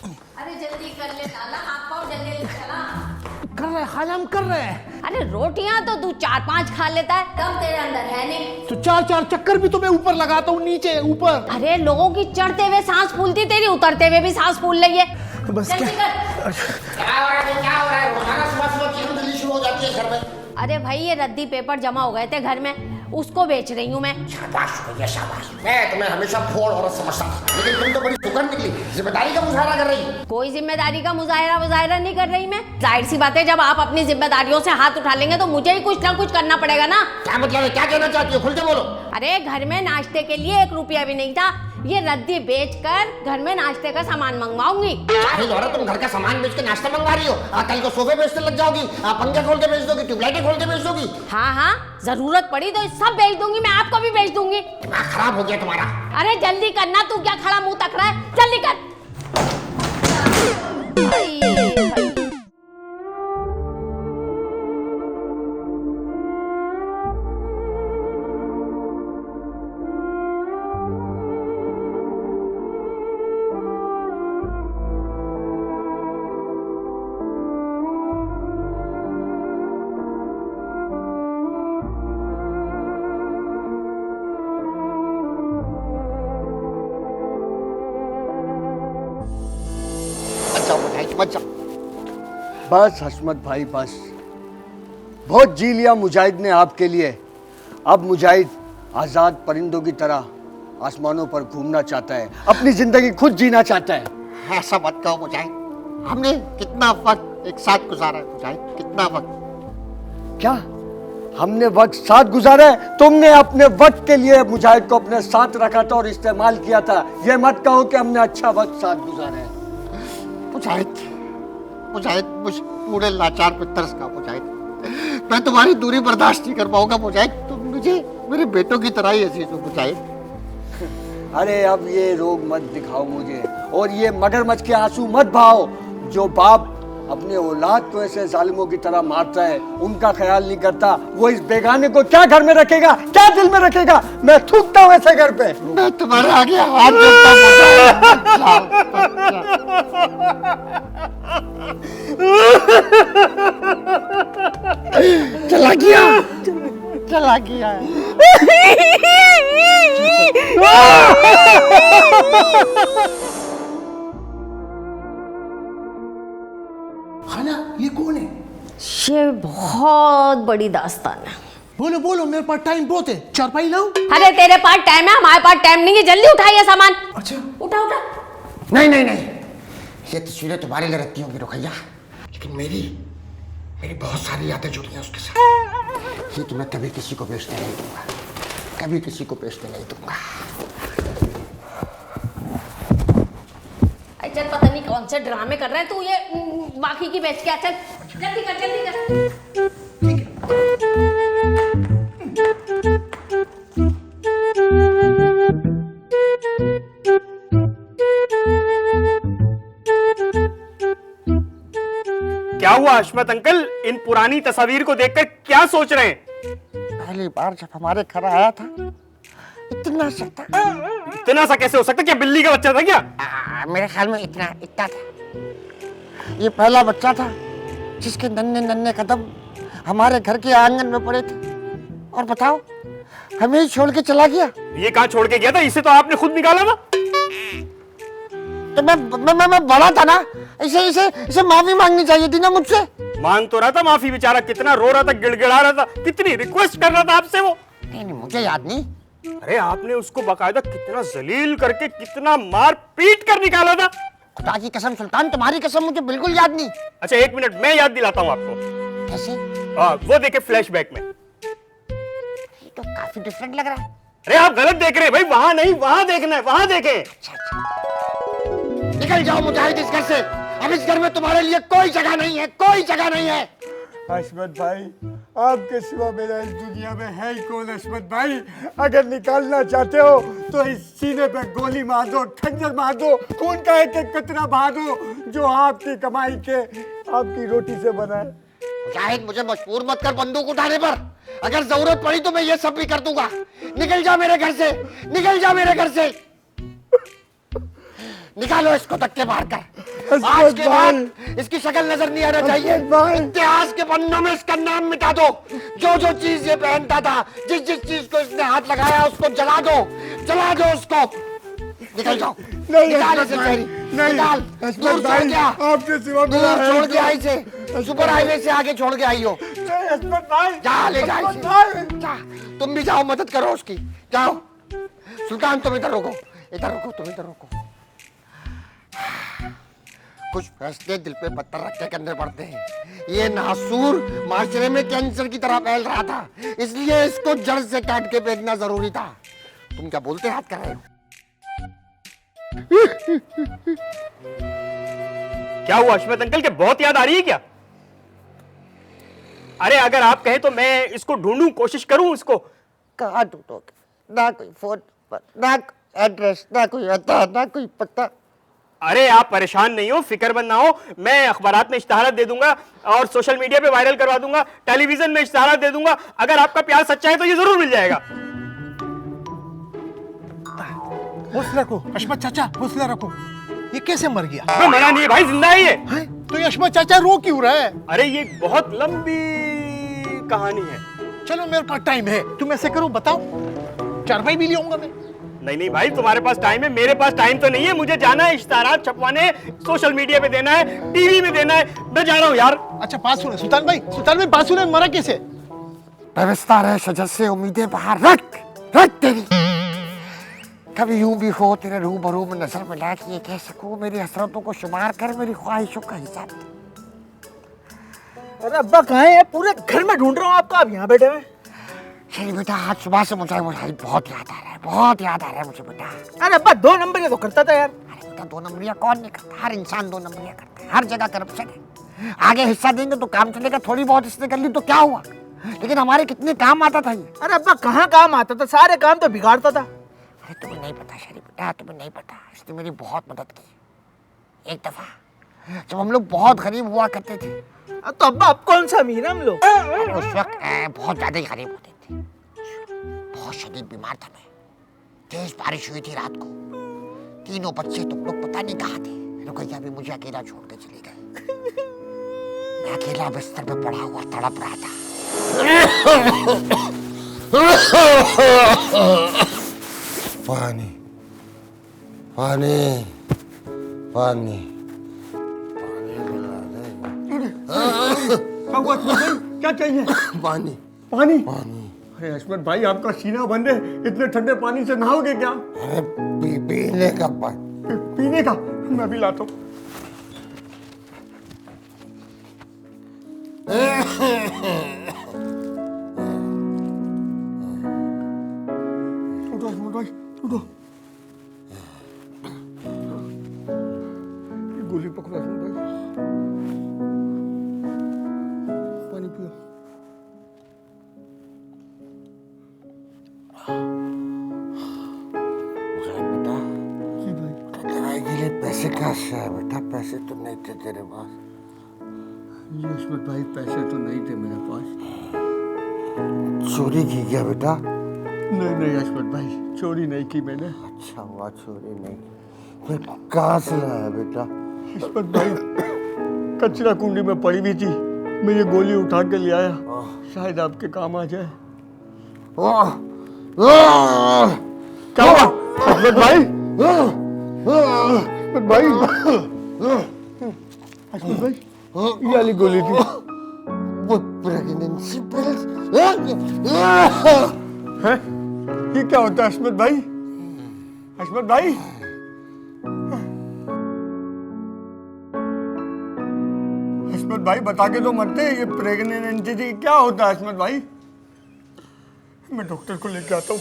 अरे जल्दी कर ले लाला, हाथ पाँव जल्दी चला। कर रहे खाला, हम कर रहे हैं। अरे रोटियां तो तू 4-5 खा लेता है, कम तेरे अंदर है नहीं। तो 4-4 चक्कर भी तो मैं ऊपर लगाता हूँ, नीचे ऊपर। अरे लोगों की चढ़ते हुए सांस फूलती, तेरी उतरते हुए भी सांस फूल रही है। बस क्या क्या हो रहा है? रोजाना सुबह क्यों जल्दी शुरू हो जाती है घर में? अरे भाई ये रद्दी पेपर जमा हो गए थे घर में, उसको बेच रही हूँ मैं। शाबाश भैया शाबाश। मैं तुम्हें हमेशा फोड़ औरत समझता था, लेकिन तुम तो बड़ी सुगंध निकली, जिम्मेदारी का मुजाहरा कर रही। कोई जिम्मेदारी का मुजाहरा नहीं कर रही मैं। जाहिर सी बात है, जब आप अपनी जिम्मेदारियों से हाथ उठा लेंगे तो मुझे ही कुछ ना कुछ करना पड़ेगा ना। क्या मतलब है? क्या कहना चाहती हो? खुल के बोलो। अरे घर में नाश्ते के लिए 1 रुपया भी नहीं था, ये रद्दी बेचकर घर में नाश्ते का सामान मंगवाऊंगी। जाहिल औरत, तुम घर का सामान बेच के नाश्ता मंगवा रही हो। कल को सोफे बेचने लग जाओगी, पंखे खोल के बेच दोगी, ट्यूबलाइटें खोल के बेच दोगी। हाँ, जरूरत पड़ी तो सब बेच दूंगी, मैं आपको भी बेच दूंगी। दिमाग खराब हो गया तुम्हारा। अरे जल्दी करना, तू क्या खड़ा मुंह तक रहा है, जल्दी कर। मत जाओ। बस हशमत भाई बस, बहुत जी लिया मुजाहिद ने आपके लिए। अब मुजाहिद आज़ाद परिंदों की तरह आसमानों पर घूमना चाहता है, अपनी जिंदगी खुद जीना चाहता है। ऐसा मत कहो मुजाहिद, हमने कितना वक्त एक साथ गुजारा है मुजाहिद, कितना वक्त। क्या हमने वक्त साथ गुजारा है? तुमने अपने वक्त के लिए मुजाहिद को अपने साथ रखा था और इस्तेमाल किया था। ये मत कहो कि हमने अच्छा वक्त साथ गुजारा है। मुजाहिद मुझ पूरे लाचार पे तरस का मुजाहिद, मैं तुम्हारी दूरी बर्दाश्त नहीं कर पाऊंगा मुजाहिद। तुम मुझे मेरे बेटों की तरह ही अजीज हो मुजाहिद। अरे अब ये रोग मत दिखाओ मुझे, और ये मगरमच्छ के आंसू मत बहाओ। जो बाप अपने औलाद को ऐसे जालिमों की तरह मारता है, उनका ख्याल नहीं करता, वो इस बेगाने को क्या घर में रखेगा, क्या दिल में रखेगा? मैं थूकता हूँ ऐसे घर पे। मैं तुम्हारे आगे हाथ जोड़ता हूं। चला गया। खाला, ये कौन है? ये बहुत बड़ी दास्तान है। बोलो बोलो, मेरे पास टाइम बहुत है। चारपाई लाऊं? अरे तेरे पास टाइम है, हमारे पास टाइम नहीं है। जल्दी उठाइए सामान। अच्छा उठा। नहीं, ये तस्वीरें तुम्हारे लिए रखती होंगी रुखैया, लेकिन मेरी बहुत सारी यादें जुड़ी हैं उसके साथ। ये तो मैं कभी किसी को बेचने नहीं दूंगा, कभी किसी को बेचने नहीं दूंगा। चल, पता नहीं कौन से ड्रामे कर रहा है तू, ये बाकी की बेच के आ। चल जल्दी कर। क्या हुआ हशमत अंकल, इन पुरानी तस्वीर को देखकर क्या सोच रहे हैं? पहली बार जब हमारे घर आया था, इतना सा कैसे हो सकता? क्या बिल्ली का बच्चा था क्या? मेरे ख्याल में इतना था। ये पहला बच्चा था जिसके नन्हे कदम हमारे घर के आंगन में पड़े थे, और बताओ हमें ही छोड़ के चला गया। ये कहाँ छोड़ के गया था? इसे तो आपने खुद निकाला था। तो मैं बड़ा था ना, इसे माफी मांगनी चाहिए थी ना मुझसे। मांग तो रहा था माफी, बेचारा कितना रो रहा था, गिड़गिड़ा रहा था, कितनी रिक्वेस्ट कर रहा था आपसे वो। नहीं, मुझे याद नहीं। अरे आपने उसको बकायदा कितना जलील करके, कितना मार पीट कर निकाला था। खुदा की कसम सुल्तान, तुम्हारी कसम मुझे बिल्कुल याद नहीं। अच्छा 1 मिनट, मैं याद दिलाता हूँ आपको। कैसे? वो देखे फ्लैशबैक में। ये तो काफी डिफरेंट लग रहा है। अरे आप गलत देख रहे हैं भाई, वहां नहीं, वहां देखना है, वहां देखें। निकल जाओ मुजाहिद इस घर से। अब इस घर में तुम्हारे लिए कोई जगह नहीं है, कोई जगह नहीं है। हशमत भाई, आपके सिवा मेरा इस दुनिया में है ही कौन? हशमत भाई, अगर निकालना चाहते हो तो इस सीने पे गोली मार दो, खंजर मार दो, खून का एक कतरा बहा दो, जो आपकी कमाई के, आपकी रोटी से बना है। मुजाहिद, मुझे मजबूर मत कर बंदूक उठाने पर। अगर जरूरत पड़ी तो मैं ये सब भी कर दूंगा। निकल जा मेरे घर से, निकल जा मेरे घर से। निकालो इसको धक्के मारकर। आज के भाई। बाद इसकी शक्ल नजर नहीं आना चाहिए। भाई। इतिहास के पन्नों में इसका नाम मिटा दो। जो जो चीज ये पहनता था, जिस जिस चीज को इसने हाथ लगाया, उसको जला दो, जला दो उसको। निकल जाओ, नहीं निकाल हस्मत इसे भाई, शहरी, नहीं निकाल। हस्मत दूर छोड़ भाई, गया, आपके सिवा दूर मेरा है छोड़ ही के आई से, सुपर हाईवे से आगे छोड़ के आई हो। नहीं हस्मत भाई, जा ले जा हस्मत इसे। भाई। जा, तुम भी जाओ, मदद करो उसकी, जाओ। सुल्तान तुम इधर रुको, इधर रुको, तुम इधर रुको। कुछ फैसले दिल पे पत्थर रख के करने पड़ते हैं। ये नासूर माशरे में कैंसर की तरह फैल रहा था, इसलिए इसको जड़ से काट के फेंकना जरूरी था। तुम क्या बोलते हाथ कर रहे हो? क्या हुआ हशमत अंकल के बहुत याद आ रही है क्या? अरे अगर आप कहें तो मैं इसको ढूंढूं, कोशिश करूं इसको। कहाँ ढूंढोगे? ना कोई फोन पर, ना कोई एड्रेस, ना कोई अता, ना कोई पता। अरे आप परेशान नहीं हो, फिक्रमंद ना हो। मैं अखबारात में इश्तहारात दे दूंगा और सोशल मीडिया पे वायरल करवा दूंगा, टेलीविजन में इश्तहारात दे दूंगा। अगर आपका प्यार सच्चा है तो ये जरूर मिल जाएगा। हौसला रखो हशमत चाचा, हौसला रखो। ये कैसे मर गया? मैं मरा नहीं है भाई, जिंदा है ये। हैं? तो ये हशमत चाचा रो क्यों रहा है? अरे ये बहुत लंबी कहानी है। चलो मेरे पास टाइम है, तुम ऐसे करो, बताओ, चारपाई भी ले आऊंगा मैं। नहीं भाई, तुम्हारे पास टाइम है, मेरे पास टाइम तो नहीं है। मुझे जाना है, इश्तहारात छपवाने, सोशल मीडिया पे देना है, टीवी में देना है। मैं जा रहा हूँ यार। अच्छा बात सुने सुल्तान भाई, बात सुने, मरा कैसे? व्यवस्था रहे शजर से उम्मीदें बाहर रख, रख तेरी। कभी यूं भी हो तेरे रूबरू में नजर मिला कि ये कह सकूं, मेरी हसरतों को शुमार कर, मेरी ख्वाहिशों का हिसाब दे। अरे अब्बा कहाँ है? पूरे घर में ढूंढ रहा हूँ आपका, आप यहाँ बैठे हुए। शरी बेटा, आज सुबह से मुझे बहुत याद आ रहा है, बहुत याद आ रहा है मुझे बेटा। अरे अब्बा 2 नंबर ये तो करता था यार। अरे बेटा, 2 नंबरिया कौन नहीं करता? हर इंसान 2 नंबरिया करता है, हर जगह करप्शन है। आगे हिस्सा देंगे तो काम चलेगा, थोड़ी बहुत इसने कर ली तो क्या हुआ? लेकिन हमारे कितने काम आता था ये। अरे अब्बा कहाँ काम आता था, सारे काम तो बिगाड़ता था। अरे तुम्हें नहीं पता शरी बेटा, तुम्हें नहीं पता, इसने मेरी बहुत मदद की। एक दफा जब हम लोग बहुत गरीब हुआ करते थे, तो अब्बा अब कौन सा अमीर है हम लोग? उस वक्त बहुत ज्यादा ही गरीब होते थे। बहुत शदीद बीमार था मैं, तेज बारिश हुई थी रात को, 3 बच्चे तुम लोग पता नहीं कहाँ थे। रुकैया भी मुझे अकेला छोड़ के चली गई। मैं अकेला बिस्तर पे पड़ा हुआ तड़प रहा था। पानी पानी पानी क्या चाहिए? पानी पानी? पानी। अरे हशमत भाई, आपका सीना बंद है, इतने ठंडे पानी से नहाओगे क्या? अरे पीने का पानी। पीने का? मैं भी लाता हूँ। उठो हशमत भाई, उठो। ये गोली पकड़ो हशमत भाई, पानी पियो। बेटा, जी भाई। दवाई के लिए पैसे कहाँ से है बेटा? पैसे तो नहीं थे तेरे पास। ये हशमत भाई, पैसे तो नहीं थे मेरे पास। चोरी की क्या बेटा? नहीं हशमत भाई, चोरी नहीं की मैंने। अच्छा हुआ चोरी नहीं। फिर कहाँ से लाया बेटा? हशमत भाई, कचरा कुंडी में पड़ी हुई थी, मैं ये गोली उठा के ले आया, शायद आपके काम आ जाए। क्या हुआ हशमत भाई? हशमत भाई, हशमत भाई, ये वाली गोली थी। वो प्रेगनेंसी पिल्स। है? ये क्या होता है हशमत भाई? हशमत भाई, हशमत भाई बता के तो मरते, ये प्रेगनेंसी क्या होता है हशमत भाई? मैं डॉक्टर को लेके आता हूँ।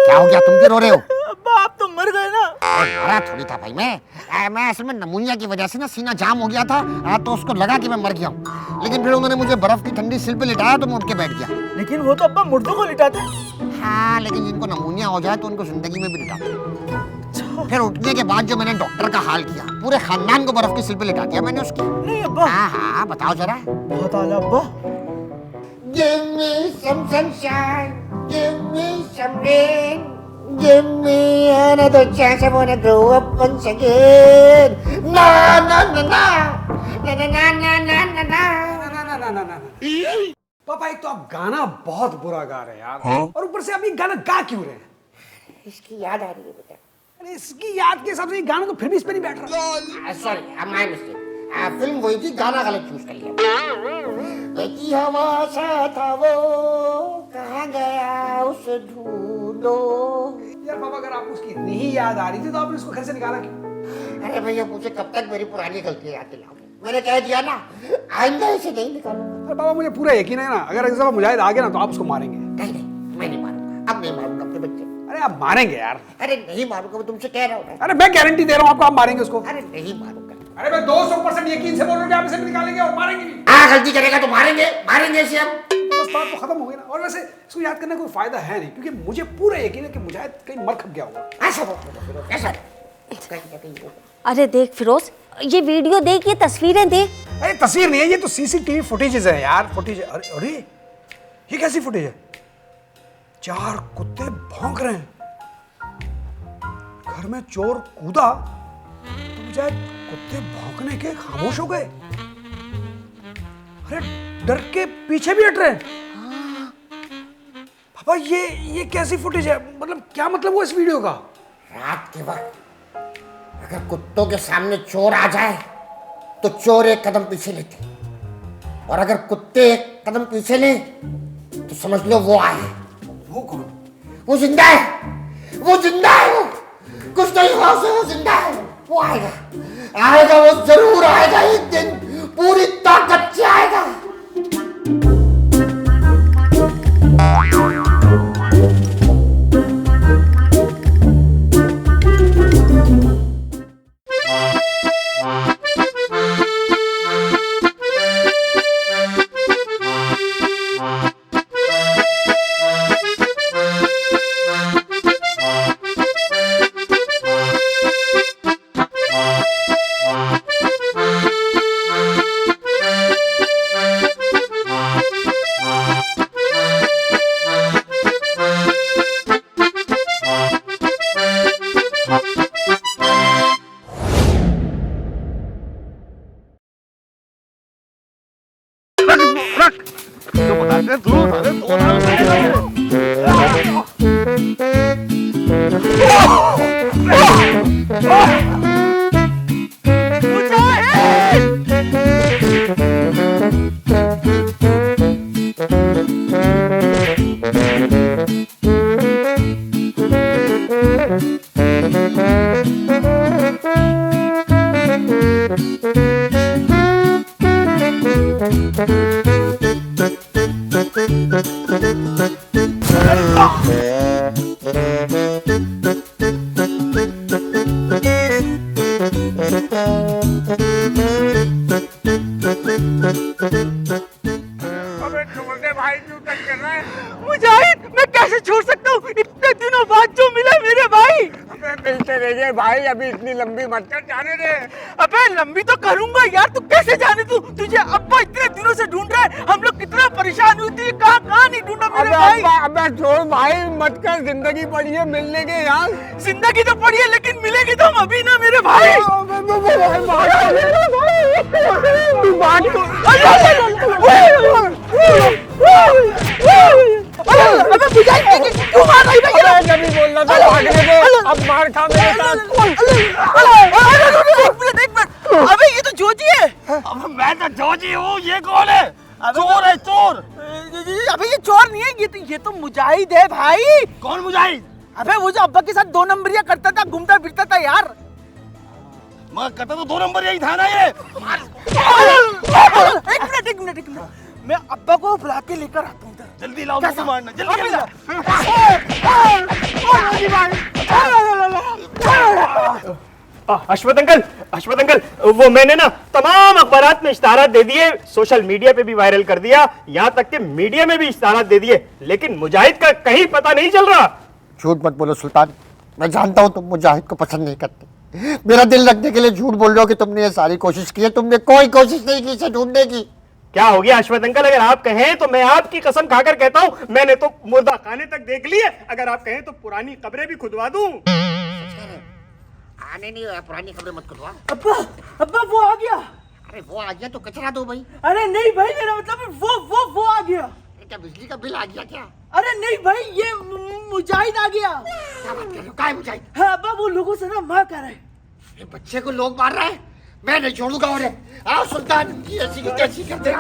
क्या हो गया, तुम क्यों रो रहे हो? अब्बा आप तो मर गए ना। मरा थोड़ी था भाई मैं असल में नमूनिया की वजह से ना सीना जाम हो गया था, तो उसको लगा कि मैं मर गया हूँ। लेकिन फिर उन्होंने मुझे बर्फ की ठंडी सिल पे लिटाया तो मैं उठ के बैठ गया। लेकिन वो तो अब्बा मुर्दों को लिटाते। हाँ, लेकिन जिनको नमूनिया हो जाए तो उनको जिंदगी में भी लिटाते। फिर उठने के बाद जो मैंने डॉक्टर का हाल किया, पूरे खानदान को बर्फ की सिल पे लिटा दिया मैंने उसकी। नहीं अब्बा। हाँ, बताओ जरा। बहुत आला अब्बा। Give me some sunshine, give me some rain, Give me another chance, I wanna grow up once again. Na na na na na na na na na na na na. पापा एक तो आप गाना बहुत बुरा गा रहे हैं यार, और ऊपर से आप ये गाना गा क्यों रहे हैं? इसकी याद आ रही है बेटा. अरे इसकी याद के हिसाब से ये गाना तो फिर भी इस पे नहीं बैठ रहा। Sorry, my mistake. फिल्म वही थी, गाना गलत चूज कर लिया. की हवा सा था वो, कहाँ गया उसे ढूंढो. यार पापा अगर आपको उसकी इतनी ही याद आ रही थी तो आपने उसको घर से निकाला क्यों? अरे भैया मुझे कब तक मेरी पुरानी गलती याद दिलाओगे? मैंने कह दिया ना, आइंदा इसे नहीं निकालूंगा. अरे पापा मुझे पूरा यकीन है ना, अगर इस दफा मुजाहिद आ गया ना तो आप उसको मारेंगे। नहीं नहीं, मैं नहीं मारूंगा. अब नहीं मारूंगा अपने बच्चे. अरे आप मारेंगे यार। अरे नहीं मारूंगा, मैं तुमसे कह रहा हूँ. अरे मैं गारंटी दे रहा हूँ आपको, आप मारेंगे उसको। अरे नहीं मारूंगा. अरे मैं 200% यकीन से बोल रहा हूँ कि आप इसे भी निकालेंगे और मारेंगे भी। गलती करेगा तो मारेंगे, मारेंगे इसे हम. बस बात तो खत्म हो गई ना। और वैसे इसको याद करने का कोई फायदा है नहीं, क्योंकि मुझे पूरा यकीन है कि मुजाहिद कहीं मर खप गया होगा। ऐसा बोलो, ऐसा नहीं. अरे देख फिरोज, ये वीडियो देख, ये तस्वीरें देख. अरे तस्वीर नहीं है, ये तो सीसीटीवी फुटेजेस है यार, फुटेज। अरे अरे ये कैसी फुटेज है? 4 कुत्ते भौंक रहे हैं, घर में चोर कूदा तो मुझे कुत्ते भौंकने के खामोश हो गए। अरे डर के पीछे भी हट रहे हैं। पापा ये कैसी फुटेज है? मतलब क्या मतलब हुआ इस वीडियो का? रात के वक्त अगर कुत्तों के सामने चोर आ जाए तो चोर एक कदम पीछे लेते, और अगर कुत्ते एक कदम पीछे ले तो समझ लो वो आए. वो कौन? वो जिंदा है, वो जिंदा है. वो कुछ नहीं हुआ उसे, वो जिंदा है. वो आएगा, आएगा, वो जरूर आएगा. एक दिन पूरी ताकत से आएगा. मुजाहिद, मैं कैसे छोड़ सकता हूँ? इतने दिनों बाद जो मिला मेरे भाई। मिलते रहिए भाई, अभी इतनी लंबी मत कर, जाने दे। अबे लंबी तो करूंगा यार, तू कैसे जाने? तू तुझे अब्बा इतने दिनों से ढूंढ रहा है, हम लोग कितना परेशान हुए थे, कहाँ नहीं ढूंढा मेरे भाई। अबे छोड़ भाई, मत कर, जिंदगी पड़ी है, मिलने के यार. जिंदगी तो पड़ी है लेकिन मिलेगी तो हम अभी ना मेरे भाई। अबे मुजाहिद क्यों मार रही है? जब बोलना था भागने दे, अब मार खा मेरे साथ. एक मिनट, अबे ये तो जोजी है। अब मैं तो जोजी हूँ, ये कौन है? चोर है, चोर. अबे ये चोर नहीं है, ये तो मुजाहिद है भाई। कौन मुजाहिद? अबे वो जो अब्बा के साथ 2 नंबरिया करता था, घूमता फिरता था यार। मगर कहता तो 2 नंबर यही था ना ये. एक मिनट, मैं अब्बा को बुला के लेकर आता हूँ इधर। जल्दी लाओ, मुझे मारना, जल्दी लाओ. अश्वथ अंकल, वो मैंने ना तमाम अखबारात में इश्ताहारात दे दिए, सोशल मीडिया पे भी वायरल कर दिया, यहाँ तक कि मीडिया में भी इश्ताहारात दे दिए, लेकिन मुजाहिद का कहीं पता नहीं चल रहा. झूठ मत बोलो सुल्तान, मैं जानता हूँ तुम मुजाहिद को पसंद नहीं करते. मेरा दिल रखने के लिए झूठ बोल रहे हो कि तुमने ये सारी कोशिश की है. तुमने कोई कोशिश नहीं की इसे ढूंढने की. क्या हो गया अश्वथ अंकल? अगर आप कहें तो मैं आपकी कसम खाकर कहता हूँ, मैंने तो मुर्दा खाने तक देख लिए। अगर आप कहें तो पुरानी कब्रें भी खुदवा दूं। आने नहीं हुआ, पुरानी खबरें मत खुदवा। अब्बा अब्बा वो आ गया। अरे वो आ गया तो कचरा दो भाई। अरे नहीं भाई, मेरा मतलब वो आ गया। क्या बिजली का बिल आ गया क्या? अरे नहीं भाई, ये मुजाहिद आ गया। क्या बात कर रहे हो? काय मुझे? हाँ अब्बा, वो लोगों से ना मार कर रहे। ये बच्चे को लोग मार रहे हैं, मैं नहीं छोड़ूंगा उन्हें। आओ सुल्तान, ये ऐसी की कैसी करते हैं।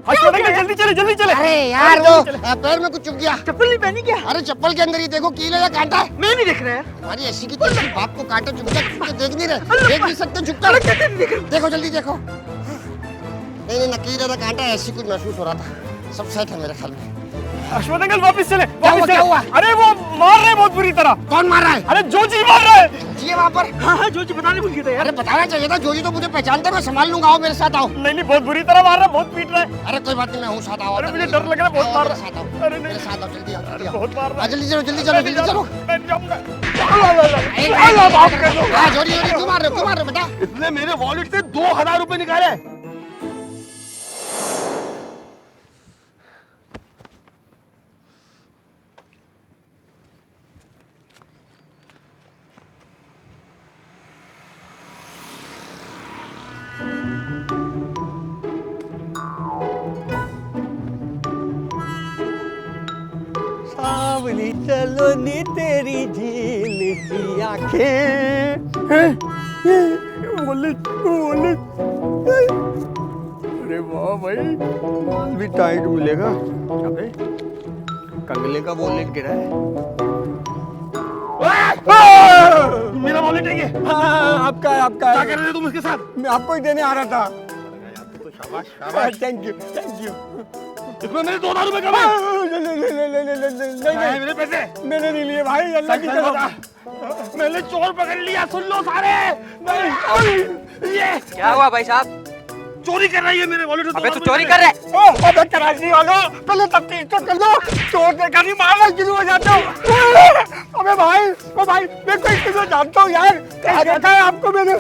अश्वथ अंकल जल्दी चले, जल्दी चले। अरे यार वो पैर में कुछ चुभ गया। चप्पल नहीं पहनी क्या? अरे चप्पल के अंदर ही देखो कील है या कांटा है। मैं नहीं देख रहा है। हमारी ऐसी की तेरी बाप को कांटा चुभ गया, तुम देख नहीं रहे, देख नहीं सकते, झुक कर देखो, जल्दी देखो। नहीं नकील है ना कांटा, ऐसी कुछ महसूस हो रहा था। सब सेट है मेरे ख्याल में। अश्वथ अंकल वापस चले, क्या वापस हुआ? चले। अरे वो मार रहे हैं बहुत बुरी तरह। कौन मार रहा है? अरे जोजी मार रहा है। जी वहाँ पर। हाँ जो जी बताने भूल गया था यार। अरे बताना चाहिए था, जोजी तो मुझे पहचानते, मैं संभाल लूंगा। आओ मेरे साथ आओ। नहीं बहुत बुरी तरह मार रहा है, बहुत पीट रहा है। अरे कोई बात नहीं, मैं हूँ साथ। आओ। अरे मुझे डर लग रहा है, बहुत मार रहा है। है। अरे नहीं, मेरे साथ आओ, जल्दी आओ, जल्दी आओ। बहुत मार रहा है। जल्दी चलो, जल्दी चलो, जल्दी चलो। मैं जाऊंगा। हाँ जोरी जोरी, क्यों मार रहे हो, क्यों मार रहे हो बेटा? इसने मेरे वॉलेट से 2000 रुपए निकाले। सावली चलो नी तेरी झील की आंखें। अरे वाह भाई, माल भी टाइट मिलेगा। अबे कंगले का वॉलेट गिरा है। मेरा वॉलेट है ये। हाँ, आपका है, आपका है। क्या कर रहे थे तुम इसके साथ? मैं आपको ही देने आ रहा था। Thank you, thank you. इसमें मेरे 2000 रुपए कम है। नहीं, मेरे पैसे मैंने नहीं लिए भाई, अल्लाह की कसम। मैंने चोर पकड़ लिया, सुन लो सारे। ये क्या हुआ भाई साहब? चोरी कर रही है मेरे वॉलेट से। अबे तू चोरी कर रहा है? अबे कराची वालों, पहले तफ्तीश तो कर लो। चोर देखा नहीं, मारना शुरू हो जाता हूँ। अबे भाई, ओ भाई, मैं कोई किसी जानता हूँ यार। देखा है आपको मैंने।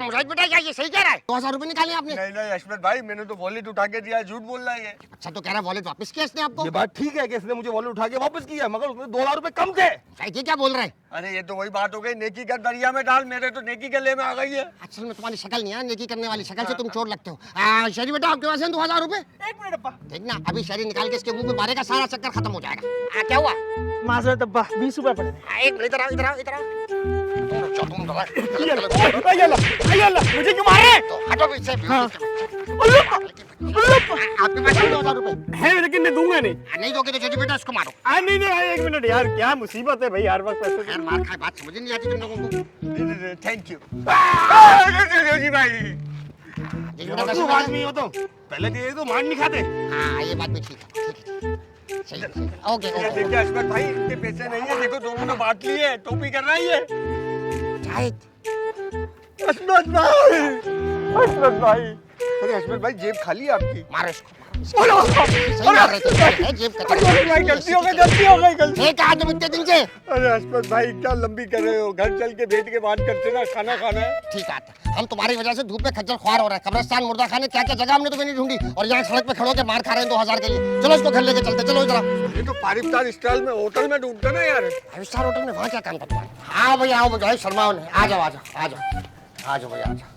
मुझे बेटा क्या ये सही कह रहा है? 2000 रुपए निकाले आपने? नहीं नहीं अश्वथ भाई, मैंने तो वॉलेट उठा के दिया, झूठ बोल रहा है ये। अच्छा तो कह रहा है वॉलेट वापस किया इसने आपको? ये बात ठीक है कि इसने मुझे वॉलेट उठा के वापस किया, मगर उसमें 2000 रुपए कम थे। ये क्या बोल रहा है? अरे ये तो वही बात हो गई, नेकी कर दरिया में डाल। मेरे तो नेकी गले में आ गई है। असल में तुम्हारी शक्ल नहीं है नेकी करने वाली, शक्ल से तुम चोर लगते हो। शरी बेटा आपके पास है 2000 रुपए? एक मिनट अब्बा। देखना अभी शरी निकाल के इसके मुंह पे मारेगा, सारा चक्कर खत्म हो जाएगा। क्या हुआ? माजरत अब्बा, 20 रुपए पड़े। एक मिनट, इधर आओ, इधर आओ, इधर आओ। मुझे क्यों मार रहे हैं? तो हटो पीछे। आपके पास 2000 रुपए है लेकिन मैं दूंगा नहीं। नहीं दोगे तो जोजी बेटा इसको मारो। नहीं नहीं, एक मिनट यार, क्या मुसीबत है भाई, हर वक्त पैसे। यार मार खाए, बात समझ नहीं आती तुम लोगों को। थैंक यू जोजी भाई। तुम आदमी हो तो पहले दिए तो मार नहीं खाते। हाँ ये बात भी ठीक है, ठीक है, सही है, सही है। ओके ये ओके। देखिए अश्वथ भाई, इतने पैसे नहीं है, देखो दोनों ने बांट लिए। टोपी कर रहा है ये जाहिद। अश्वथ भाई, अश्वथ भाई। अरे अश्वथ भाई, जेब खाली है आपकी। मारो इसको। सही मार रहे थे, जेब अश्वथ भाई गलती हो गई, गलती हो गई, गलती। ये कहा तुम इतने दिन से? अरे अश्वथ भाई क्या लंबी कर रहे हो? घर चल के बैठ के बात करते ना, खाना खाना है। ठीक आता, हम तुम्हारी वजह से धूप में खज्जल ख्वार हो रहा है। कब्रिस्तान, मुर्दा खाने, क्या क्या जगह हमने तुम्हें नहीं ढूंढी, और यहाँ सड़क पे खड़ो के मार खा रहे हैं 2000 के लिए। चलो इसको घर लेके चलते, चलो इधर। ये तो 5 स्टार स्टाइल में होटल में ढूंढते ना यार। 5 स्टार होटल में वहाँ क्या काम था तुम्हारा? हाँ भैया आओ, मुझे शर्माओ नहीं। आ जाओ, आ जाओ, आ जाओ, आ जाओ भैया, आ जाओ।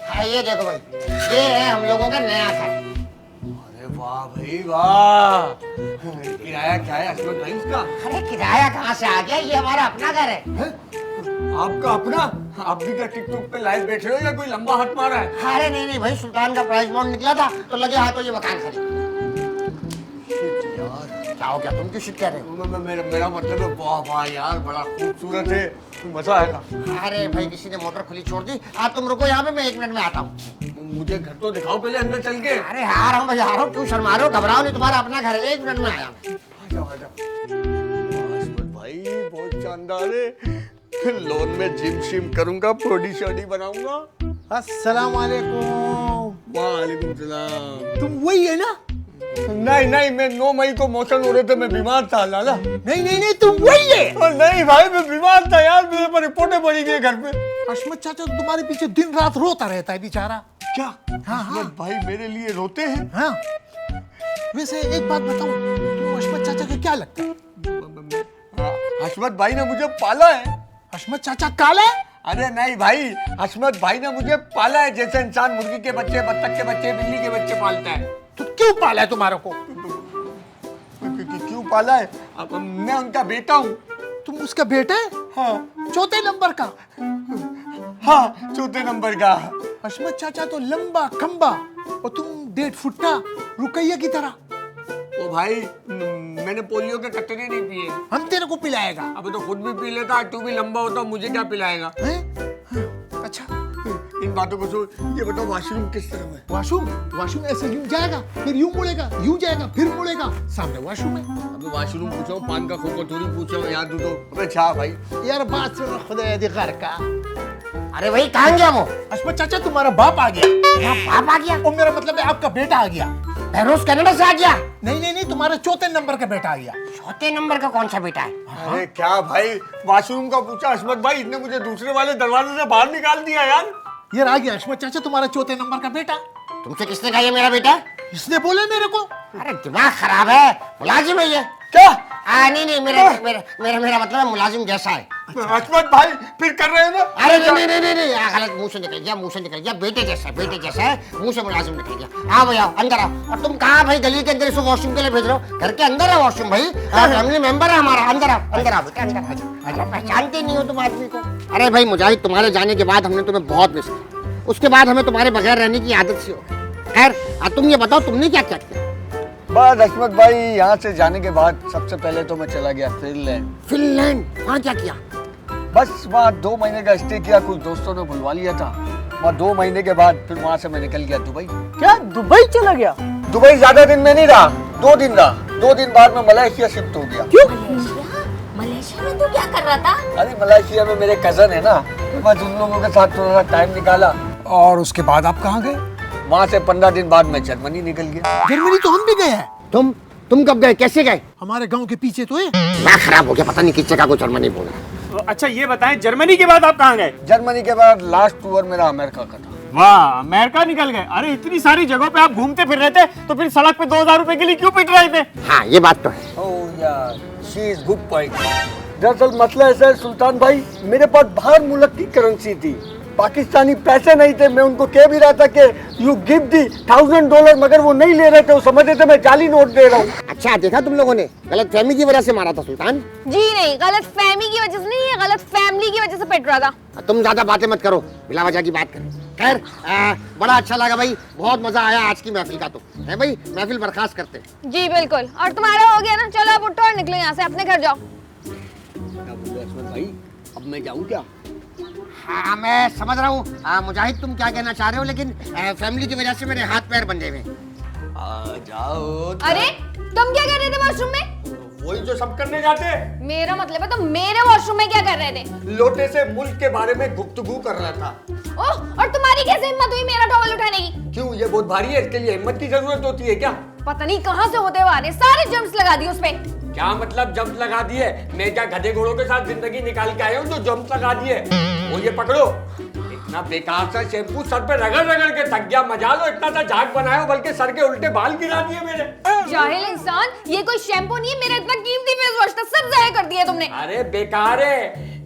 हाँ ये देखो भाई, ये है हम लोगों का नया घर। अरे वाह भाई वाह, किराया क्या है अश्वथ भाई इसका? अरे किराया कहाँ से आ गया, ये हमारा अपना घर है। आपका अपना? आप भी क्या टिकटॉक पे लाइव बैठे हो या कोई लंबा हाथ मारा है? अरे नहीं नहीं भाई, सुल्तान का प्राइस बॉन्ड निकला था तो लगे हाथों ये मकान खरीद। क्या हो गया, तुम क्यों शिट कह रहे हो? मेरा मतलब है, वाह वाह यार, बड़ा खूबसूरत है, मजा आएगा। अरे भाई किसी ने मोटर खुली छोड़ दी। आप तुम रुको यहाँ पे, मैं 1 मिनट में आता हूँ। मुझे घर तो दिखाओ पहले अंदर चल के। अरे आ रहा हूँ भैया, आ रहा हूँ, क्यों शर्मा रहे हो? घबराओ नहीं, तुम्हारा अपना घर है, 1 मिनट में आया मैं। आ जाओ, आ जाओ। अश्वथ भाई बहुत शानदार है। लोन में जिम शिम करूंगा, बॉडी शॉडी बनाऊंगा। अस्सलाम वालेकुम। वालेकुम सलाम। तुम वही है ना? नहीं नहीं, मैं 9 मई को मोशन हो रहे थे, मैं बीमार था लाला। नहीं नहीं नहीं, तुम वही है। नहीं भाई, मैं बीमार था यार, मेरे पर रिपोर्टें पड़ी गई घर पे। हशमत चाचा तो तुम्हारे पीछे दिन रात रोता रहता है बेचारा। क्या? हाँ, हाँ। भाई मेरे लिए रोते हैं? हाँ, वैसे एक बात बताऊं, तुम हशमत चाचा का क्या लगता है? हशमत भाई ने मुझे पाला है। हशमत चाचा काला है? अरे नहीं भाई, हशमत भाई ने मुझे पाला है, जैसे इंसान मुर्गी के बच्चे, बत्तख के बच्चे, बिल्ली के बच्चे पालता है। तो क्यों पाला है तुम्हारे को? क्यों पाला है? अब मैं उनका बेटा हूँ। तुम उसका बेटा है? हाँ चौथे नंबर का? हाँ, चौथे नंबर का। हशमत चाचा तो लंबा खंबा और तुम 1.5 फुट्टा रुकैया की तरह। ओ भाई, मैंने पोलियो के कतरे नहीं पिए। हम तेरे को पिलाएगा। अब तो खुद भी पी लेता, तू भी लंबा होता, मुझे क्या पिलाएगा? हैं? हाँ, अच्छा, इन बातों को छोड़, ये बताओ वॉशरूम किस तरह में? वॉशरूम ऐसे यूं जाएगा, फिर यूं मुड़ेगा, यूं जाएगा, फिर मुड़ेगा, सामने वॉशरूम है। अबे वॉशरूम पूछो, पान का खोखो थोड़ी पूछो, याद दो। अबे छा भाई, यार बात सुनो खुदा दी घर का। अरे भाई कहाँ गया वो? हशमत चाचा तुम्हारा बाप आ गया। बाप आ गया? और मेरा मतलब है आपका बेटा आ गया। फेरोज कनाडा से आ गया? नहीं, तुम्हारा चौथे नंबर का बेटा आ गया। चौथे नंबर का कौन सा बेटा है? अरे क्या भाई, वॉशरूम का पूछा हशमत भाई, इसने मुझे दूसरे वाले दरवाजे से बाहर निकाल दिया यार। यार आ गया हशमत चाचा तुम्हारा चौथे नंबर का बेटा। तुमसे किसने कहा ये मेरा बेटा? इसने बोले मेरे को। अरे दिमाग खराब है, मुलाजिम है ये। क्या? नहीं, मेरा मतलब है मुलाजिम जैसा है। हशमत भाई फिर कर रहे हो ना? अरे नहीं, गलत, मुंह से निकल गया, बेटे जैसा है, मुंह से मुलाजिम निकल गया। हाँ भैया अंदर आओ। और तुम कहाँ भाई गली के अंदर इसको वॉशरूम के लिए भेज रहे हो? घर के अंदर है वॉशरूम भाई, फैमिली मेंबर है हमारा। अंदर आओ बेटा, अंदर। पहचानते नहीं हो तुम आदमी को? अरे भाई मुजाहिद, तुम्हारे जाने के बाद हमने तुम्हें बहुत मिस किया, उसके बाद हमें तुम्हारे बगैर रहने की आदत सी हो गई। खैर तुम ये बताओ तुमने क्या क्या किया? बस हशमत भाई, यहाँ से जाने के बाद सबसे पहले तो मैं चला गया फिनलैंड। वहाँ क्या किया? बस वहाँ 2 महीने का स्टे किया, कुछ दोस्तों ने बुलवा लिया था। वहाँ 2 महीने के बाद फिर वहाँ से मैं निकल गया दुबई। क्या दुबई चला गया? दुबई ज्यादा दिन में नहीं रहा, 2 दिन रहा। 2 दिन बाद में मलेशिया शिफ्ट हो गया। क्यों? मलेशिया में तू क्या कर रहा था? अरे मलेशिया में मेरे कजन है ना, बस उन लोगों के साथ थोड़ा सा टाइम निकाला। और उसके बाद आप कहाँ गए? वहाँ से 15 दिन बाद मैं जर्मनी निकल गया। जर्मनी तो हम भी गए हैं। तुम कब गए, कैसे गए? हमारे गांव के पीछे तो है। दिमाग खराब हो गया, पता नहीं किस जगह को जर्मनी बोला। अच्छा ये बताएं, जर्मनी के बाद आप कहाँ गए? जर्मनी के बाद लास्ट टूर मेरा अमेरिका का था। वाह, अमेरिका निकल गए। अरे इतनी सारी जगहों पे आप घूमते फिर रहे थे, तो फिर सड़क पे 2000 रुपए के लिए क्यों पिट रहे थे? हाँ ये बात तो है। ओह यार, शी इज गुड पॉइंट। दरअसल मसला ऐसा है सुल्तान भाई, मेरे पास बाहर मुल्क की करेंसी थी, पाकिस्तानी पैसे नहीं थे। मैं उनको कह भी रहा था कि यू गिव दी $1000, मगर वो नहीं ले रहे थे, वो समझ रहे थे मैं जाली नोट दे रहा हूँ। अच्छा देखा तुम लोगों ने, गलत फहमी की वजह से मारा था सुल्तान। जी नहीं, गलत फहमी की वजह से नहीं है, गलत फैमिली की वजह से पिट रहा था। तुम ज्यादा बातें मत करो, बिला वजह की बात करें। खैर बड़ा अच्छा लगा भाई, बहुत मजा आया आज की महफिल का। तो है भाई, महफिल बर्खास्त करते हैं। जी बिल्कुल, और तुम्हारा हो गया ना, चलो अब उठो और निकलो यहाँ से, अपने घर जाओ। भाई अब मैं जाऊँ क्या? हाँ मैं समझ रहा हूँ मुजाहिद तुम क्या कहना चाह रहे हो, लेकिन फैमिली की वजह से मेरे हाथ पैर बंधे हुए। आ जाओ। अरे तुम क्या कर रहे थे वॉशरूम में? वही जो सब करने जाते हैं। मेरा मतलब है तुम मेरे वॉशरूम में क्या कर रहे थे? लोटे से मुल्क के बारे में गुफ्तगू कर रहा था। ओह, और तुम्हारी कैसे हिम्मत हुई मेरा टॉवल उठाने की? क्यों, ये बहुत भारी है, इसके लिए हिम्मत की जरूरत होती है क्या? पता नहीं कहाँ से होते हुए आ रहे, सारे जम्स लगा दिए उसपे। क्या मतलब जंप लगा दिए? मैं क्या गधे घोड़ों के साथ जिंदगी निकाल के आया हूँ जो जंप लगा दिए? वो ये पकड़ो, इतना बेकार सा शैम्पू सर पे रगड़ रगड़ के थक गया। मजा लो, इतना सा झाग बनाया बल्कि सर के उल्टे बाल गिरा दिए मेरे। जाहिल इंसान, ये कोई शैम्पू नहीं है, मेरा इतना कीमती फेस वॉश था, सब जाया कर दिया तुमने। अरे बेकार है,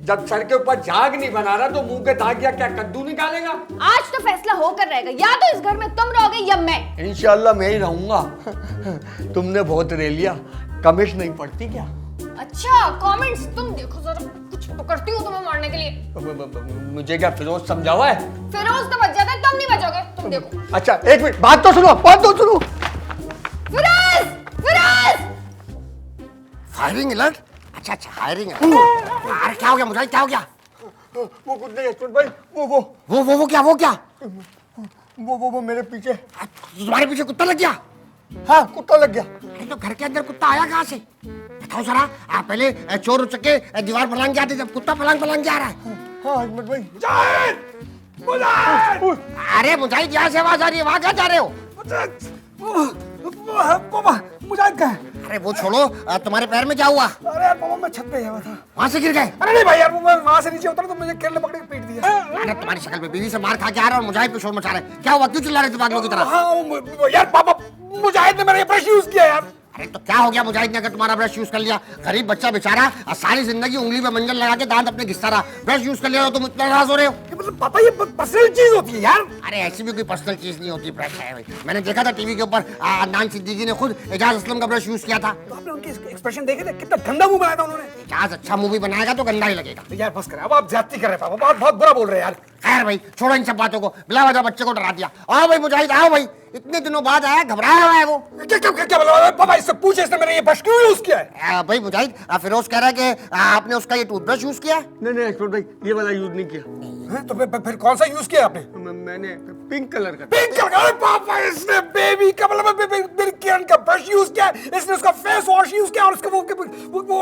जब सर के ऊपर झाग नहीं बना रहा तो मुंह के दाग या क्या कद्दू निकालेगा? आज तो फैसला होकर रहेगा, या तो इस घर में तुम रहोगे या मैं। इंशाल्लाह मैं ही रहूंगा। तुमने बहुत रे लिया, कमिश नहीं पड़ती क्या? अच्छा कमेंट्स, तुम देखो जरा, कुछ तो करती हो तुम्हें मारने के लिए। मुझे क्या फिरोज समझावा है? फिरोज तो बच जाता है, तुम नहीं बचोगे, तुम देखो। अच्छा एक मिनट, बात तो सुनो। फिरोज, फिरोज! Firing alert? अच्छा फायरिंग। अरे क्या हो गया मुजाहिद, क्या हो गया? वो कुछ नहीं हसमत भाई, वो क्या? वो मेरे पीछे। तुम्हारे पीछे कुत्ता लग गया? हाँ कुत्ता लग गया। अरे तो घर के अंदर कुत्ता आया कहाँ से? बताओ जरा। पहले चोर उचक्के दीवार फलांग के आते, जब कुत्ता फलांग आ रहा है। हाँ हसमत भाई। अरे मुजाहिद यहाँ से आवाज आ रही है, वहाँ क्या जा रहे हो? कहाँ है? अरे वो छोड़ो, तुम्हारे पैर में क्या हुआ? अरे यार पापा मैं छत पे गया हुआ था। वहां से गिर गए? अरे नहीं भाई यार, वो मैं वहां से नीचे उतरा तो मुझे केरल ने पकड़ के पीट दिया। अरे तुम्हारी शक्ल पे बीवी से मार खा के आ रहा है और मुजाहिद पे शोर मचा रहे हैं। क्या हुआ, क्यों चिल्ला रहे थे पागलों की तरह? हाँ यार पापा, मुजाहिद ने मेरा ये ब्रश यूज किया यार। अरे तो क्या हो गया मुजाहिद ने अगर तुम्हारा ब्रश यूज कर लिया? गरीब बच्चा बेचारा सारी जिंदगी उंगली पे मंजन लगा के दांत अपने घिसता रहा, ब्रश यूज कर लिया तो तुम इतना नाराज हो रहे हो? ये मतलब पापा ये पर्सनल चीज होती है यार। अरे ऐसी भी कोई पर्सनल चीज नहीं होती, ब्रश है भाई। मैंने देखा था टीवी के ऊपर अदनान सिद्दीकी ने खुद एजाज असलम का ब्रश यूज किया था। तो आपने उनके एक्सप्रेशन देखे थे, कितना गंदा मुंह बनाया था उन्होंने। एजाज अच्छा मूवी बनाएगा तो गंदा ही लगेगा। यार बस कर, अब आप ज्यादती कर रहे हैं पापा, बहुत बुरा बोल रहे हैं यार। खैर भाई छोड़ो इन सब बातों को, बिला वजह बच्चे को डरा दिया। आओ भाई मुजाहिद, आओ भाई, इतने दिनों बाद आया, घबराया हुआ है वो। क्या बोला पापा? इससे पूछे इसने मेरे ये ब्रश क्यों यूज किया है? भाई मुजाहिद, फिरोज कह रहा है कि आपने उसका ये टूथब्रश यूज किया। नहीं अशमत भाई, ये वाला यूज नहीं किया। तो फिर कौन सा यूज किया आपने? मैंने पिंक कलर का। Pink colour? अरे पापा इसने बेबी का मतलब मेरी किरण का ब्रश यूज किया, इसने उसका फेस वॉश यूज किया और उसका वो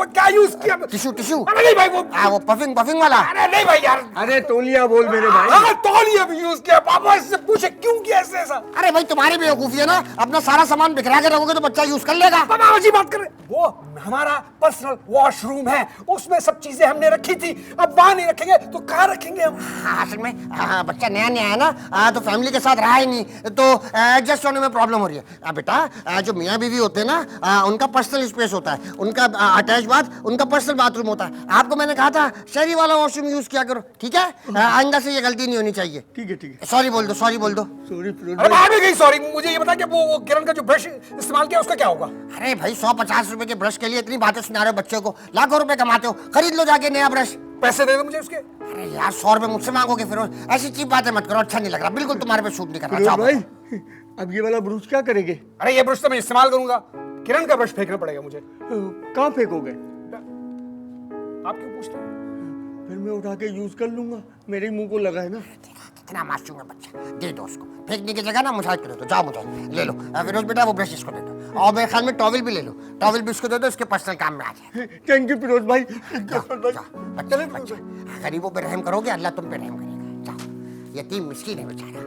क्या यूज किया? Tissue tissue. अरे नहीं भाई वो पफिंग वाला। अरे नहीं भाई यार। अरे तौलिया बोल मेरे भाई। हाँ तौलिया भी यूज किया। पापा इससे पूछे क्यों किया इसने ऐसा? अरे भाई तुम्हारी बेवकूफी है ना, अपना सारा सामान बिखरा के रखोगे तो बच्चा यूज कर लेगा। पापा अजीब बात कर रहे। वो हमारा पर्सनल वॉशरूम है, उसमें सब चीजें हमने रखी थी, अब वहां नहीं रखेंगे तो कहाँ रखेंगे हम? असल में बच्चा नया नया है ना, तो फैमिली के साथ रहा ही नहीं, तो एडजस्ट होने में प्रॉब्लम हो रही है। बेटा जो मियाँ बीवी होते हैं ना, उनका पर्सनल स्पेस होता है, उनका अटैच बाथ, उनका पर्सनल बाथरूम होता है। आपको मैंने कहा था शहरी वाला वॉशरूम यूज किया करो, ठीक है? आइंदा से ये गलती नहीं होनी चाहिए। ठीक है। सॉरी बोल दो, सॉरी बोल दो। सॉरी फिरोज अरे भाई। मैं भी गई सॉरी। मुझे ये बता कि वो किरण का जो ब्रश इस्तेमाल किया उसका क्या होगा? अरे भाई 150 रुपए के ब्रश के लिए इतनी बातें सुना रहे हो बच्चे को, लाखों रुपए कमाते हो, खरीद लो जाके नया ब्रश। पैसे दे दो मुझे उसके। अरे यार 100 रुपए मुझसे मांगोगे फिरोज, ऐसी चीप बातें मत करो, अच्छा नहीं लग रहा, बिल्कुल तुम्हारे पे शूट नहीं कर रहा। फिरोज जाओ। भाई, अब ये वाला ब्रूच क्या करेंगे? अरे ये ब्रश तो मैं इस्तेमाल करूंगा, किरण का ब्रश फेंकना पड़ेगा मुझे। कहाँ फेंकोगे? आप क्यों पूछ रहे हैं? फिर मैं उठा के यूज कर लूंगा, मेरे मुंह को लगा है ना। कितना मासूम है बच्चा, दे दो उसको, फेंकने की जगह ना मुझाहिद कर दो। जाओ मुझाहिद ले लो। फिरोज बेटा वो ब्रश इसको दे दो, और मेरे ख्याल में टॉवल भी ले लो, टॉवल भी इसको दे दो, इसके पर्सनल काम में आ जाए। थैंक यू फिरोज भाई। चले बच्चा, गरीबों पे रहम करोगे अल्लाह तुम पे रहम करेगा। जाओ, यतीम मिस्कीन है बेचारा।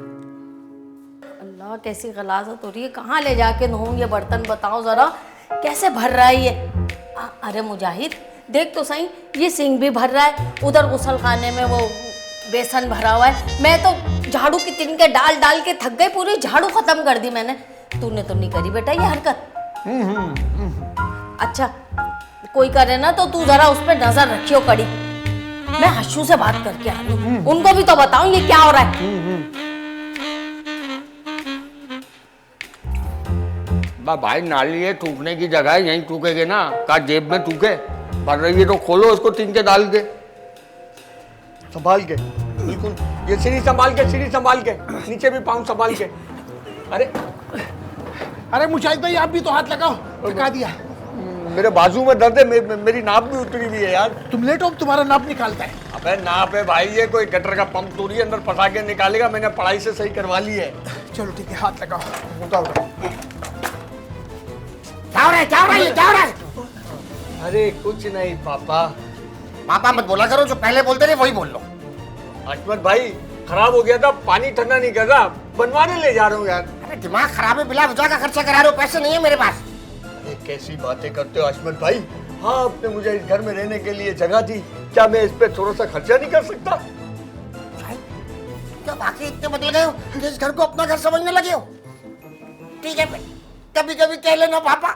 अल्लाह कैसी गलाजत हो रही है, कहाँ ले जाके धोऊं ये बर्तन, बताओ जरा कैसे भर रहा है ये। अरे मुजाहिद देख तो सही, ये सिंक भी भर रहा है, उधर गुसल खाने में वो बेसन भरा हुआ है। मैं तो झाड़ू की तिनके डाल डाल के थक गई, पूरी झाड़ू खत्म कर दी मैंने। तूने तो नहीं करी बेटा ये हरकत। अच्छा कोई करे ना तो तू जरा उस पर नजर रखियो कड़ी। मैं हशू से बात करके आ रही हूँ, उनको भी तो बताऊं ये क्या हो रहा है। भाई नाली है, थूकने की जगह है, यहीं थूकेगे ना, का जेब में थूके? भर रही है तो खोलो उसको तिनके डाल के। संभाल के, बिल्कुल ये सीढ़ी संभाल के, नीचे भी पाँव संभाल के। अरे मुजाहिद भाई आप भी तो हाथ लगाओ, थका दिया। मेरे बाजू में दर्द है, मेरी नाप भी उतरी हुई है यार। तुम लेटो, तुम्हारा नाप निकालता है। अबे नाप है भाई, ये कोई गटर का पंप तो नहीं अंदर फंसा के निकालेगा, मैंने पढ़ाई से सही करवा ली है। चलो ठीक है, हाथ लगाओ। उठाओ। क्या हो रहा है? अरे कुछ नहीं पापा। पापा मत बोला करो, जो पहले बोलते रहे वही बोल लो। अशमत भाई खराब हो गया था, पानी ठंडा नहीं कर रहा, बनवाने ले जा रहा हूँ यार। अरे दिमाग खराब है, बिला वजह का खर्चा करा रहे हो, पैसे नहीं है मेरे पास। अरे कैसी बातें करते हो अशमत भाई। हाँ आपने मुझे इस घर में रहने के लिए जगह दी, क्या मैं इस पे थोड़ा सा खर्चा नहीं कर सकता? क्या बाकी इतने बदल गए हो कि इस घर को अपना घर समझने लगे हो? ठीक है कभी कभी कह लेना पापा।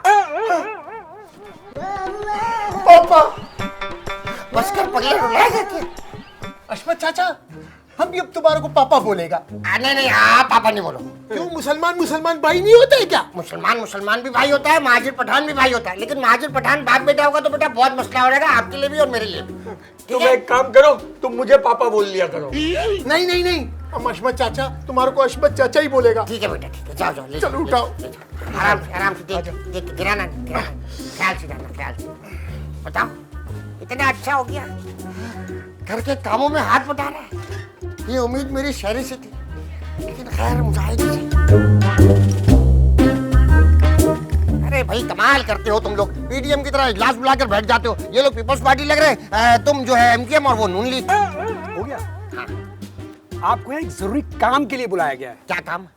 बस कर पगले रुला जाते। अशमत चाचा हम भी अब तुम्हारे को पापा बोलेगा। नहीं आप पापा नहीं बोलो। क्यों, मुसलमान भाई नहीं होते क्या? मुसलमान भी भाई होता है, महाजिर पठान भी भाई होता है, लेकिन महाजिर पठान बाप बेटा होगा तो बेटा बहुत मसला हो जाएगा आपके लिए भी और मेरे लिए भी। तुम एक काम करो, तुम मुझे पापा बोल लिया करो। नहीं हम अशमत चाचा तुम्हारे को अशमत चाचा ही बोलेगा। ठीक है बेटा, ठीक है, जाओ ले चलो उठाओ। आराम से देख गिराना ख्याल से बताओ। इतना अच्छा हो गया, घर के कामों में हाथ बटा रहा है, ये उम्मीद मेरी शहरी से थी, लेकिन खैर मुजाहिद से। अरे भाई कमाल करते हो तुम लोग, पीडीएम की तरह इजलास बुलाकर बैठ जाते हो। ये लोग पीपल्स पार्टी लग रहे, तुम जो है एमकेएम और वो नून लीग। हो गया। आपको एक जरूरी काम के लिए बुलाया गया है। क्या काम?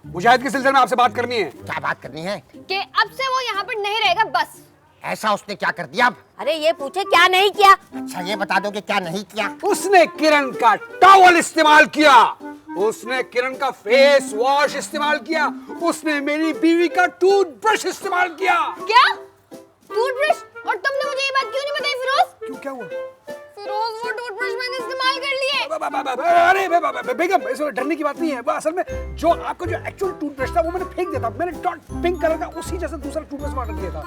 मुजाहिद के सिलसिले में आपसे बात करनी है। क्या बात करनी है? कि अब से वो यहाँ पर नहीं रहेगा बस। ऐसा उसने क्या कर दिया अब? अरे ये पूछे क्या नहीं किया। अच्छा ये बता दो कि क्या नहीं किया। उसने किरण का टॉवल इस्तेमाल किया, उसने किरण का फेस वॉश इस्तेमाल किया, उसने मेरी बीवी का टूथब्रश इस्तेमाल किया। क्या टूथब्रश? और तुमने मुझे ये बात क्यों नहीं बताई फिरोज? क्यों, क्या हुआ? फिरोज वो टूथब्रश मैंने इस्तेमाल कर लिए। अरे बेगम, इसमें डरने की बात नहीं है। वो असल में जो आपका जो एक्चुअल टूथब्रश था वो मैंने फेंक दिया था। मैंने डॉट पिंक कलर का उसी जैसा दूसरा टूथब्रश ऑर्डर दिया था।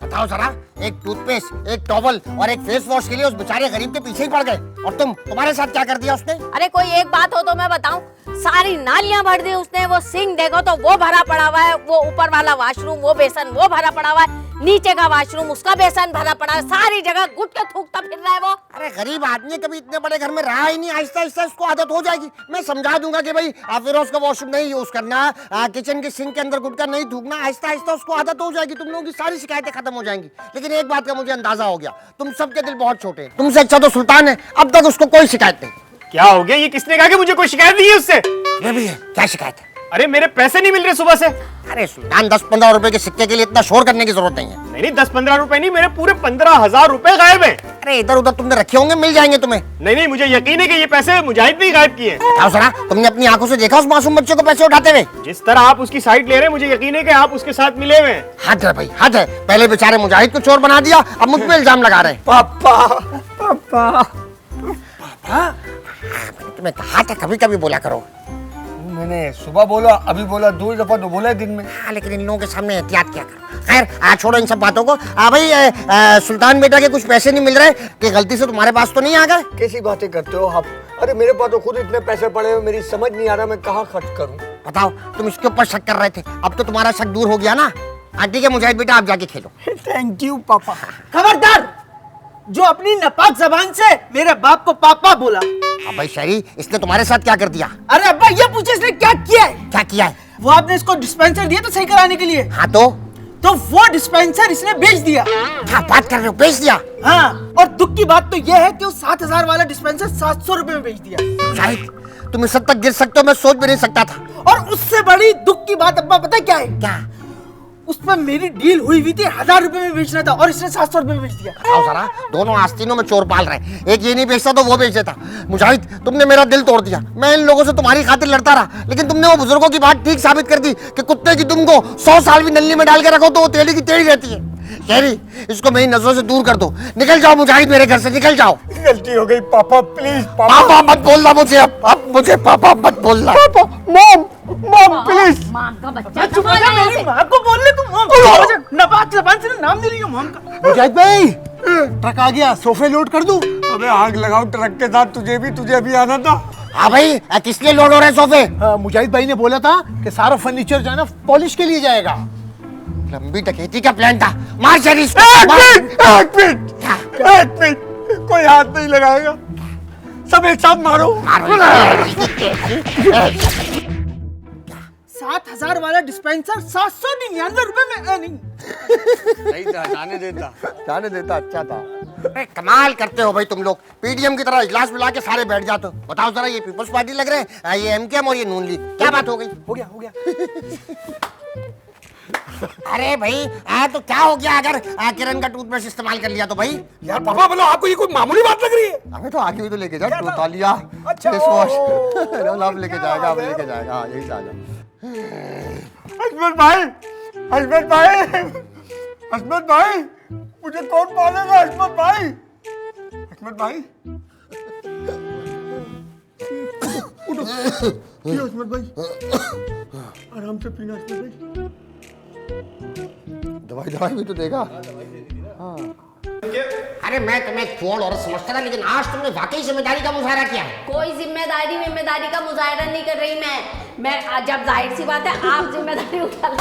बताओ जरा, एक टूथपेस्ट, एक टॉवल और एक फेस वॉश के लिए उस बेचारे गरीब के पीछे ही पड़ गए, और तुम्हारे साथ क्या कर दिया उसने? अरे कोई एक बात हो तो मैं बताऊं, सारी नालियां भर दी उसने। वो सिंक देखो तो वो भरा पड़ा हुआ है, वो ऊपर वाला वॉशरूम वो बेसन वो भरा पड़ा हुआ है, नीचे का वॉशरूम उसका बेसन भरा पड़ा है, सारी जगह गुटके थूकता फिर रहा है वो। अरे गरीब आदमी कभी इतने बड़े घर में रहा ही नहीं, आहिस्ता आहिस्ता इसको आदत हो जाएगी। मैं समझा दूंगा कि भाई फिरोज का वॉशरूम नहीं यूज करना, किचन के सिंक के अंदर गुटका नहीं थूकना, आहिस्ता आहिस्ता उसको आदत हो जाएगी, तुम लोगों की सारी शिकायतें खत्म हो जाएंगी। लेकिन एक बात का मुझे अंदाजा हो गया, तुम सबके दिल बहुत छोटे हैं। तुमसे अच्छा तो सुल्तान है, अब तक उसको कोई शिकायत नहीं। क्या हो गया? ये किसने कहा कि मुझे कोई शिकायत नहीं है उससे? ये भी है, क्या शिकायत है? अरे मेरे पैसे नहीं मिल रहे सुबह से। अरे सुल्तान, 10-15 रुपए के सिक्के के लिए इतना शोर करने की जरूरत नहीं है। नहीं 10-15 रुपए नहीं, मेरे पूरे 15,000 रुपए गायब हैं। अरे इधर उधर तुमने रखे होंगे, मिल जाएंगे तुम्हें। नहीं मुझे यकीन है कि ये पैसे मुजाहिद ने गायब किए। बताओ जरा, तुमने अपनी आंखों से देखा उस मासूम बच्चे को पैसे उठाते हुए? जिस तरह आप उसकी साइड ले रहे हैं, मुझे यकीन है कि आप उसके साथ मिले हुए हैं। हद है भाई, हद है। पहले बेचारे मुजाहिद को चोर बना दिया, अब मुझ पे इल्जाम लगा रहे हैं। पापा पापा तुम्हें कहा था कभी कभी बोला करो। मैंने सुबह बोला, अभी बोला, 2 दफा तो बोला है दिन में। हाँ, लेकिन इन लोगों के सामने एहतियात क्या करो। खैर छोड़ो इन सब बातों को। भाई सुल्तान बेटा के कुछ पैसे नहीं मिल रहे कि गलती से तुम्हारे पास तो नहीं आ गए? कैसी बातें करते हो आप? अरे मेरे पास तो खुद इतने पैसे पड़े हैं, मेरी समझ नहीं आ रहा मैं कहाँ खर्च करूँ। बताओ, तुम इसके ऊपर शक कर रहे थे, अब तो तुम्हारा शक दूर हो गया ना। ठीक है मुजाहिद बेटा, आप जाके खेलो। थैंक यू पापा। खबरदार, जो अपनी नापाक जबान से मेरे बाप को पापा बोला। अब भाई शहरी, इसने तुम्हारे साथ क्या कर दिया? अरे अब्बा ये पूछे इसने क्या किया है? क्या किया है? वो आपने इसको डिस्पेंसर दिया था सही कराने के लिए। हाँ तो वो डिस्पेंसर इसने बेच दिया। क्या बात कर रहे हो, बेच दिया? हाँ, और दुख की बात तो ये है कि वो 7,000 वाला डिस्पेंसर 700 रुपए में बेच दिया। शायद तुम इस हद तक गिर सकते हो, मैं सोच भी नहीं सकता था। और उससे बड़ी दुख की बात अब्बा पता है क्या है? क्या? उसमें मेरी डील हुई हुई थी 1000 रुपए में बेचना था और इसने 700 रुपए में बेच दिया। बताओ जरा, दोनों आस्तीनों में चोर पाल रहे हैं, एक ये नहीं बेचता तो वो बेच देता। मुजाहिद, तुमने मेरा दिल तोड़ दिया। मैं इन लोगों से तुम्हारी खातिर लड़ता रहा, लेकिन तुमने वो बुजुर्गों की बात ठीक साबित कर दी कि कुत्ते की दुम को 100 साल भी नल्ली में डाल के रखो तो वो टेढ़ी की टेढ़ी रहती है। शहरी, इसको मेरी नजरों से दूर कर दो। निकल जाओ मुजाहिद, मेरे घर से निकल जाओ। गलती हो गई पापा, प्लीज पापा मत बोलना मुझे, अब मुझे पापा मत बोलना। Mom please. माँ का बच्चा मेरी माँ को बोल ले तू। नापाक जबान से नाम नहीं लिया मॉम का। मुजाहिद भाई, ट्रक आ गया, सोफे लोड कर दूं? अबे आग लगाओ ट्रक के साथ, तुझे अभी आना था। हाँ भाई, किस लिए लोड हो रहे हैं सोफे? मुजाहिद भाई ने बोला था कि सारा फर्नीचर जो है ना पॉलिश के लिए जाएगा। लंबी डकैती का प्लान था। मार शहरी इसको, एक मिनट, कोई हाथ नहीं लगाएगा, सब एक साथ मारो। 7,000 वाला डिस्पेंसर 799 रुपए में नहीं। सही था, जाने देता अच्छा था। अरे कमाल करते हो भाई तुम लोग, पीडीएम की तरह इजलास बुला के सारे बैठ जाते हो। बताओ जरा, ये पीपल्स पार्टी लग रहे हैं, ये एमकेएम और ये नून लीग, क्या बात हो गई? हो गया। अरे भाई तो क्या हो गया अगर किरण का टूथब्रश इस्तेमाल कर लिया तो? भाई यार पापा बोलो, आपको ये कोई मामूली बात लग रही है? हमें तो आगे भी तो लेके जाओ, टूथालिया, अच्छा, फेस वॉश, अब लेके जाएगा, अब लेके जाएगा। हाँ, यही जाएगा। हसमत भाई, मुझे कौन पालेगा? हसमत भाई, उठो। पियो हसमत भाई, आराम से पीना हसमत भाई। दवाई भी तो देगा। अरे मैं तुम्हें छोड़ और समझता था, लेकिन आज तुमने वाकई जिम्मेदारी का मुजाहरा किया है। कोई जिम्मेदारी का मुजाहरा नहीं कर रही मैं जब जाहिर सी बात है आप जिम्मेदारी उठा लो।